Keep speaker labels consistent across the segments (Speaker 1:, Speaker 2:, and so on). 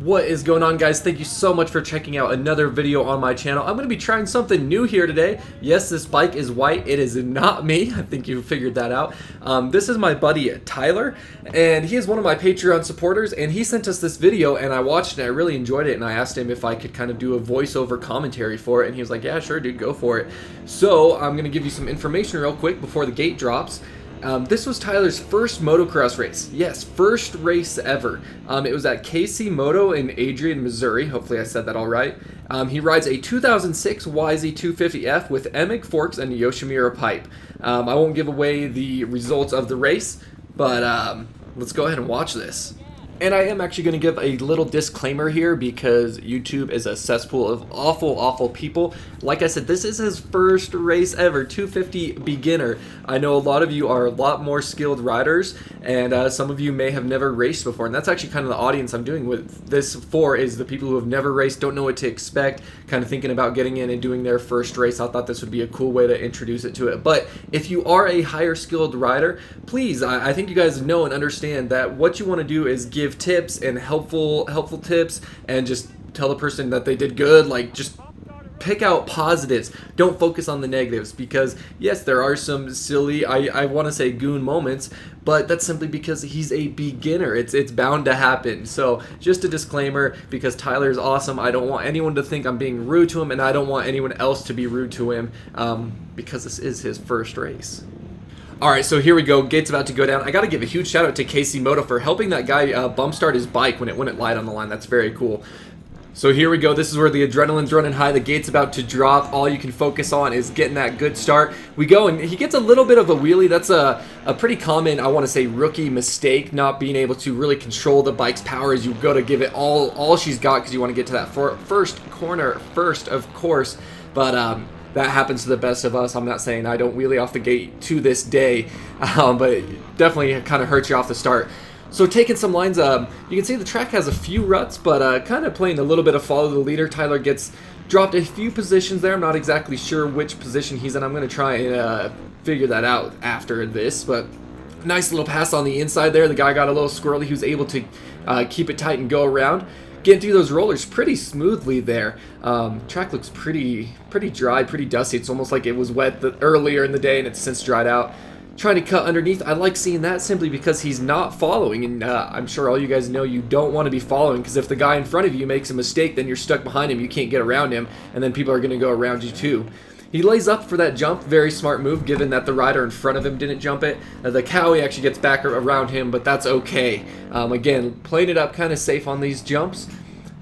Speaker 1: What is going on, guys? Thank you so much for checking out another video on my channel. I'm going to be trying something new here today. Yes, this bike is white. It is not me. I think you figured that out. This is my buddy Tyler, and he is one of my Patreon supporters, and he sent us this video, and I watched it. I really enjoyed it, and I asked him if I could kind of do a voiceover commentary for it, and he was like, yeah, sure, dude, go for it. So I'm going to give you some information real quick before the gate drops. This was Tyler's first motocross race. Yes, first race ever. It was at KcMoto in Adrian, Missouri. Hopefully I said that all right. He rides a 2006 YZ250F with Emig forks and Yoshimura pipe. I won't give away the results of the race, but let's go ahead and watch this. And I am actually going to give a little disclaimer here because YouTube is a cesspool of awful people. Like I said, this is his first race ever, 250 beginner. I know a lot of you are a lot more skilled riders, and some of you may have never raced before. And that's actually kind of the audience I'm doing with this for, is the people who have never raced, don't know what to expect, kind of thinking about getting in and doing their first race. I thought this would be a cool way to introduce it to it. But if you are a higher skilled rider, please, I think you guys know and understand that what you want to do is give tips and helpful tips, and just tell the person that they did good. Like, just pick out positives. Don't focus on the negatives, because yes, there are some silly, I want to say goon moments, but that's simply because he's a beginner. It's bound to happen. So just a disclaimer, because Tyler's awesome. I don't want anyone to think I'm being rude to him, and I don't want anyone else to be rude to him, because this is his first race. Alright, so here we go. Gate's about to go down. I gotta give a huge shout out to KcMoto for helping that guy bump start his bike when it wouldn't light on the line. That's very cool. So here we go. This is where the adrenaline's running high. The gate's about to drop. All you can focus on is getting that good start. We go, and he gets a little bit of a wheelie. That's a pretty common, I want to say, rookie mistake, not being able to really control the bike's power as you go to give it all she's got, because you want to get to that first corner first, of course. But that happens to the best of us. I'm not saying I don't wheelie off the gate to this day, but it definitely kind of hurts you off the start. So taking some lines, you can see the track has a few ruts, but kind of playing a little bit of follow the leader. Tyler gets dropped a few positions there. I'm not exactly sure which position he's in. I'm going to try and figure that out after this, but nice little pass on the inside there. The guy got a little squirrely. He was able to keep it tight and go around. Getting through those rollers pretty smoothly there. Track looks pretty dry, pretty dusty. It's almost like it was wet earlier in the day and it's since dried out. Trying to cut underneath. I like seeing that simply because he's not following, and I'm sure all you guys know you don't want to be following, because if the guy in front of you makes a mistake, then you're stuck behind him. You can't get around him, and then people are going to go around you too. He lays up for that jump. Very smart move, given that the rider in front of him didn't jump it. The Cowie actually gets back around him, but that's okay. Again, playing it up kind of safe on these jumps.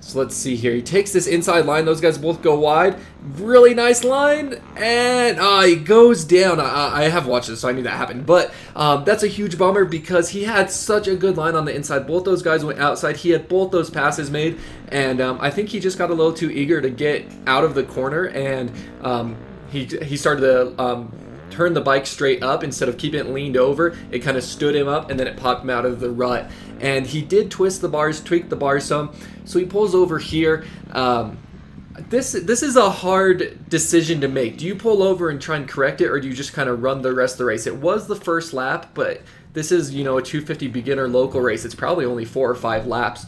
Speaker 1: So let's see here. He takes this inside line. Those guys both go wide. Really nice line. And he goes down. I have watched this, so I knew that happened. But that's a huge bummer, because he had such a good line on the inside. Both those guys went outside. He had both those passes made. And I think he just got a little too eager to get out of the corner. And he started to turn the bike straight up instead of keeping it leaned over. It kind of stood him up, and then it popped him out of the rut. And he did twist the bars, tweak the bars some. So he pulls over here. This is a hard decision to make. Do you pull over and try and correct it, or do you just kind of run the rest of the race? It was the first lap, but this is, you know, a 250 beginner local race. It's probably only 4 or 5 laps.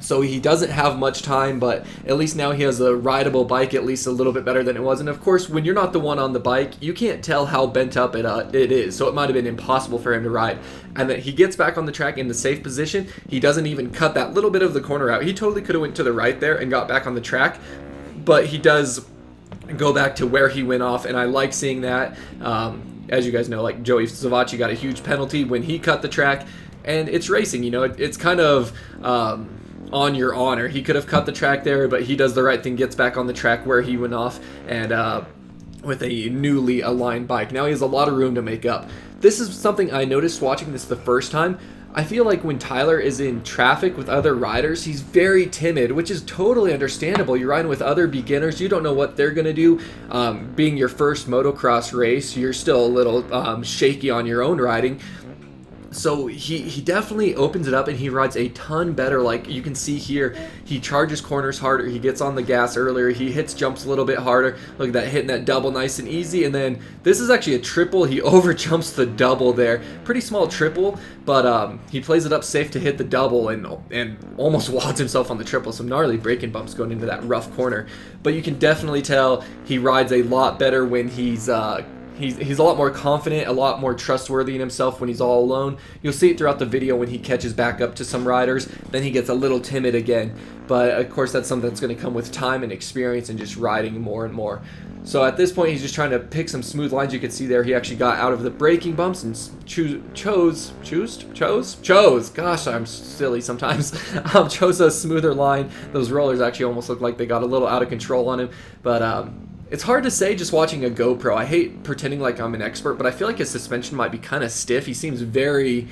Speaker 1: So he doesn't have much time, but at least now he has a rideable bike, at least a little bit better than it was. And of course, when you're not the one on the bike, you can't tell how bent up it is. So it might have been impossible for him to ride. And then he gets back on the track in the safe position. He doesn't even cut that little bit of the corner out. He totally could have went to the right there and got back on the track, but he does go back to where he went off, and I like seeing that. As you guys know, like Joey Savacci got a huge penalty when he cut the track, and it's racing, you know, it's kind of on your honor. He could have cut the track there, but he does the right thing, gets back on the track where he went off, and with a newly aligned bike. Now he has a lot of room to make up. This is something I noticed watching this the first time. I feel like when Tyler is in traffic with other riders, he's very timid, which is totally understandable. You're riding with other beginners. You don't know what they're going to do. Being your first motocross race, you're still a little shaky on your own riding. So he definitely opens it up, and he rides a ton better. Like you can see here, he charges corners harder, he gets on the gas earlier, he hits jumps a little bit harder. Look at that, hitting that double nice and easy. And then this is actually a triple. He over jumps the double there. Pretty small triple, but he plays it up safe to hit the double and almost wads himself on the triple. Some gnarly braking bumps going into that rough corner. But you can definitely tell he rides a lot better when he's a lot more confident, a lot more trustworthy in himself when he's all alone. You'll see it throughout the video when he catches back up to some riders. Then he gets a little timid again. But of course, that's something that's going to come with time and experience and just riding more and more. So at this point, he's just trying to pick some smooth lines. You can see there he actually got out of the braking bumps and chose. Gosh, I'm silly sometimes. Chose a smoother line. Those rollers actually almost look like they got a little out of control on him. But it's hard to say just watching a GoPro. I hate pretending like I'm an expert, but I feel like his suspension might be kind of stiff. He seems very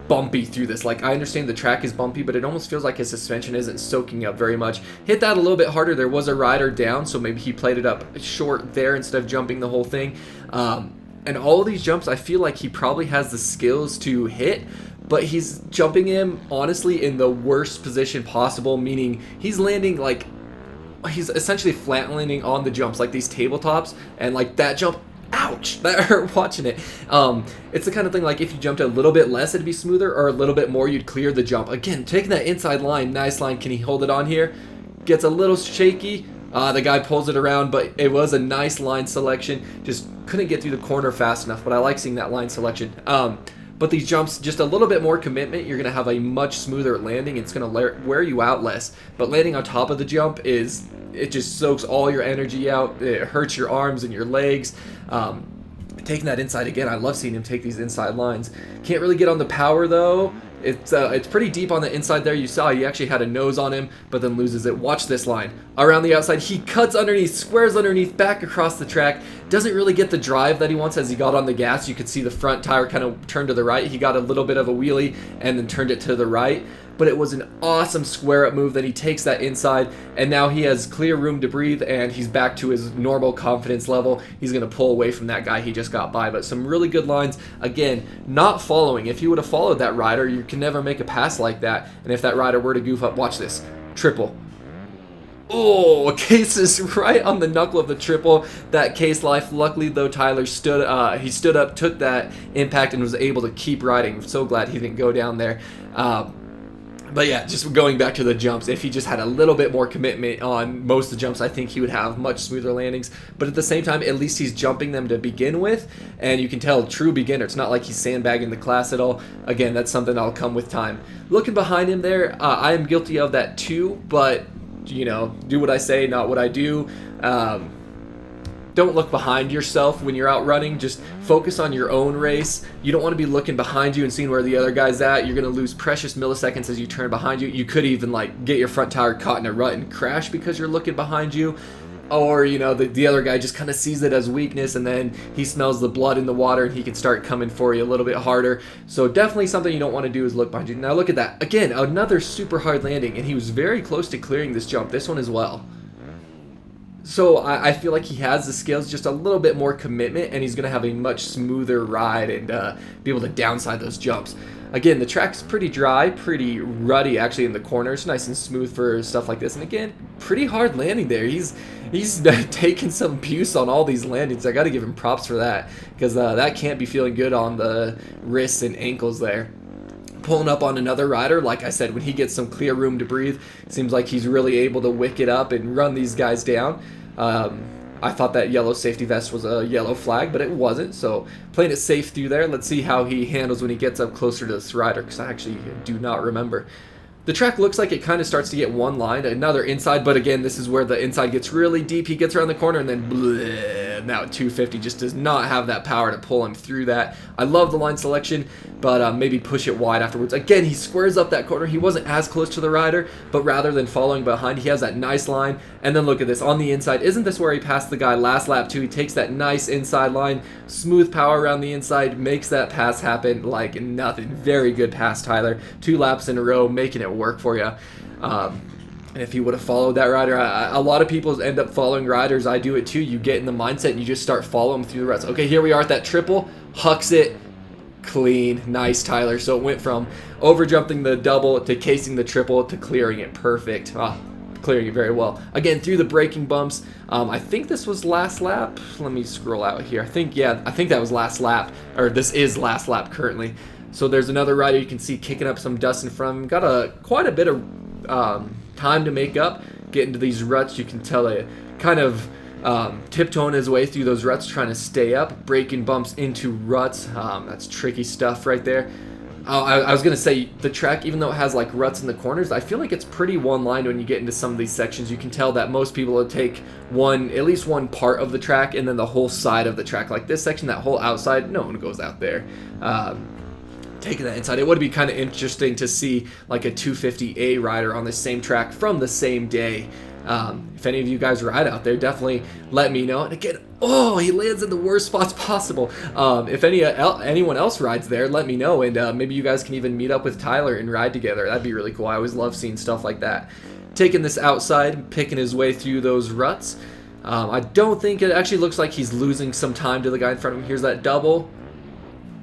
Speaker 1: bumpy through this. Like, I understand the track is bumpy, but it almost feels like his suspension isn't soaking up very much. Hit that a little bit harder. There was a rider down, so maybe he played it up short there instead of jumping the whole thing. And all of these jumps, I feel like he probably has the skills to hit, but he's jumping him, honestly, in the worst position possible, meaning he's landing like... he's essentially flat landing on the jumps, like these tabletops, and like that jump, ouch, that hurt watching it. It's the kind of thing like if you jumped a little bit less it'd be smoother, or a little bit more you'd clear the jump. Again, taking that inside line, nice line. Can he hold it on here? Gets a little shaky. The guy pulls it around, but it was a nice line selection. Just couldn't get through the corner fast enough, but I like seeing that line selection. But these jumps, just a little bit more commitment, you're going to have a much smoother landing. It's going to wear you out less. But landing on top of the jump it just soaks all your energy out. It hurts your arms and your legs. Taking that inside again, I love seeing him take these inside lines. Can't really get on the power though. It's pretty deep on the inside there. You saw he actually had a nose on him, but then loses it. Watch this line. Around the outside, he cuts underneath, squares underneath, back across the track. Doesn't really get the drive that he wants as he got on the gas. You could see the front tire kind of turned to the right. He got a little bit of a wheelie and then turned it to the right. But it was an awesome square up move. Then he takes that inside, and now he has clear room to breathe, and he's back to his normal confidence level. He's going to pull away from that guy he just got by. But some really good lines. Again, not following. If you would have followed that rider, you can never make a pass like that. And if that rider were to goof up, watch this. Triple. Oh, Case is right on the knuckle of the triple. That Case life. Luckily, though, Tyler stood up, took that impact, and was able to keep riding. I'm so glad he didn't go down there. But yeah, just going back to the jumps, if he just had a little bit more commitment on most of the jumps, I think he would have much smoother landings. But at the same time, at least he's jumping them to begin with, and you can tell, true beginner. It's not like he's sandbagging the class at all. Again, that's something that'll come with time. Looking behind him there, I am guilty of that too, but, you know, do what I say, not what I do. Don't look behind yourself when you're out running. Just focus on your own race. You don't want to be looking behind you and seeing where the other guy's at. You're going to lose precious milliseconds as you turn behind you. You could even like get your front tire caught in a rut and crash because you're looking behind you. Or, you know, the other guy just kind of sees it as weakness, and then he smells the blood in the water and he can start coming for you a little bit harder. So definitely something you don't want to do is look behind you. Now look at that. Again, another super hard landing, and he was very close to clearing this jump. This one as well. So I feel like he has the skills, just a little bit more commitment, and he's going to have a much smoother ride and be able to downside those jumps. Again, the track's pretty dry, pretty ruddy actually in the corners, nice and smooth for stuff like this. And again, pretty hard landing there. He's taking some abuse on all these landings. I got to give him props for that, because that can't be feeling good on the wrists and ankles there. Pulling up on another rider, like I said, when he gets some clear room to breathe, it seems like he's really able to wick it up and run these guys down. I thought that yellow safety vest was a yellow flag, but it wasn't, so playing it safe through there. Let's see how he handles when he gets up closer to this rider, because I actually do not remember. The track looks like it kind of starts to get one line, another inside, but again, this is where the inside gets really deep. He gets around the corner and then bleh, now 250 just does not have that power to pull him through that. I love the line selection, but maybe push it wide afterwards. Again, he squares up that corner. He wasn't as close to the rider, but rather than following behind, he has that nice line. And then look at this on the inside. Isn't this where he passed the guy last lap too? He takes that nice inside line, smooth power around the inside, makes that pass happen like nothing. Very good pass, Tyler. 2 laps in a row, making it work for you. And if you would have followed that rider, a lot of people end up following riders. I do it too. You get in the mindset and you just start following through the rest. Okay, here we are at that triple. Hucks it. Clean. Nice, Tyler. So it went from over jumping the double to casing the triple to clearing it perfect. Clearing it very well. Again, through the braking bumps. I think this was last lap. Let me scroll out here. I think that was last lap. Or this is last lap currently. So there's another rider you can see kicking up some dust in front of him. Got quite a bit of time to make up. Get into these ruts. You can tell it kind of tiptoeing his way through those ruts, trying to stay up, braking bumps into ruts. That's tricky stuff right there. I was going to say, the track, even though it has like ruts in the corners, I feel like it's pretty one-lined when you get into some of these sections. You can tell that most people will take at least one part of the track and then the whole side of the track. Like this section, that whole outside, no one goes out there. Taking that inside, it would be kind of interesting to see like a 250A rider on the same track from the same day. If any of you guys ride out there, definitely let me know. And again, he lands in the worst spots possible. If anyone else rides there, let me know, and maybe you guys can even meet up with Tyler and ride together. That'd be really cool. I always love seeing stuff like that. Taking this outside, picking his way through those ruts. I don't think it actually looks like he's losing some time to the guy in front of him. Here's that double.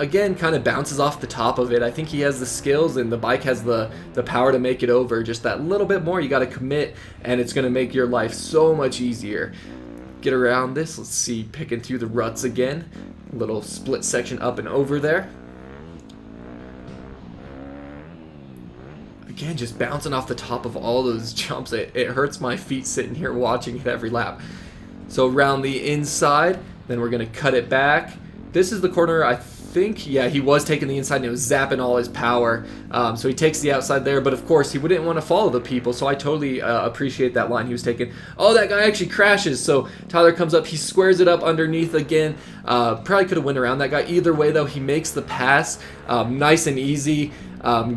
Speaker 1: Again, kind of bounces off the top of it. I think he has the skills and the bike has the power to make it over. Just that little bit more, you got to commit, and it's going to make your life so much easier. Get around this. Let's see, picking through the ruts again. Little split section up and over there. Again, just bouncing off the top of all those jumps. It hurts my feet sitting here watching it every lap. So around the inside, then we're going to cut it back. This is the corner I think, yeah, he was taking the inside and it was zapping all his power. So he takes the outside there, but of course he wouldn't want to follow the people, so I totally appreciate that line he was taking. Oh, that guy actually crashes, so Tyler comes up, he squares it up underneath again. Probably could have went around that guy. Either way though, he makes the pass nice and easy.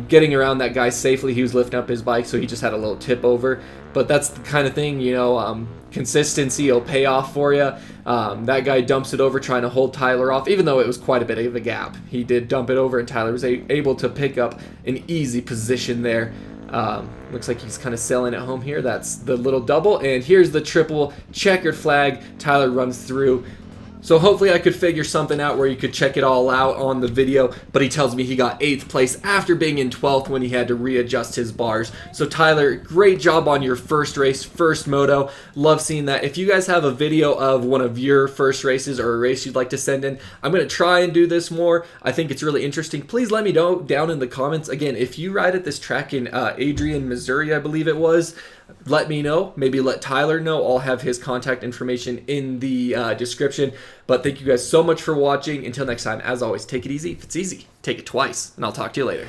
Speaker 1: Getting around that guy safely. He was lifting up his bike, so he just had a little tip over. But that's the kind of thing, you know, consistency will pay off for you. That guy dumps it over trying to hold Tyler off, even though it was quite a bit of a gap. He did dump it over, and Tyler was able to pick up an easy position there. Looks like he's kind of sailing it home here. That's the little double, and here's the triple checkered flag. Tyler runs through. So hopefully I could figure something out where you could check it all out on the video, but he tells me he got 8th place after being in 12th when he had to readjust his bars. So Tyler, great job on your first race, first moto. Love seeing that. If you guys have a video of one of your first races or a race you'd like to send in, I'm going to try and do this more. I think it's really interesting. Please let me know down in the comments. Again, if you ride at this track in Adrian, Missouri, I believe it was, let me know. Maybe let Tyler know. I'll have his contact information in the description. But thank you guys so much for watching. Until next time, as always, take it easy. If it's easy, take it twice. And I'll talk to you later.